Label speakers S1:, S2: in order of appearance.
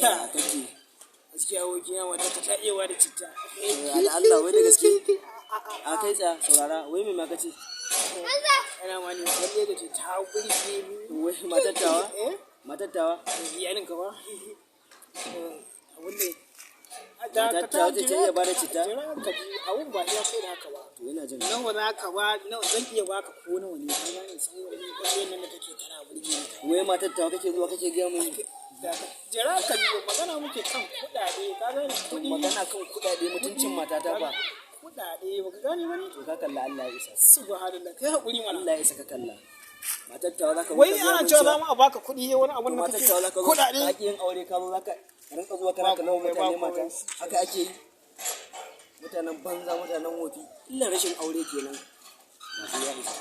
S1: kake
S2: gaskiya abokina wata ta iya da citta.
S1: Allah wai da gaske a kai tsaya saurara wai me ma kace
S2: Ana ma ne wanda da ta burge ni.
S1: wai matattawa
S2: Iyalin ka ba. Abun
S1: matattawa ta iya bada citta
S2: abun ba ya kai da haka ba.
S1: to ina jin
S2: Nawa za ka ba nawa zan iya baka ko nawa ne ka gane saboda ni wannan nan da take tana burge ni.
S1: wai matattawa kake zuwa kake ga mun
S2: Jira ka ji magana muke kan kuɗaɗe ka gane kuɗi.
S1: magana kan kudade mutuncin matata ba
S2: Kuɗaɗe baka gane ba ne.
S1: to ka kalla Allah ya isa
S2: Subhanallah kai hakuri mana.
S1: Allah ya isa ka kalla matattawa zaka
S2: Wai ana cewa za mu a baka kuɗi wani abun da kake
S1: matattawa zaka zo
S2: kuɗaɗe.
S1: ka yin aure ka zo zaka rinka zuwa kana kallon mutane mata haka ake yi mutanen banza mutanen wofi illa rashin aure kenan masu ya isa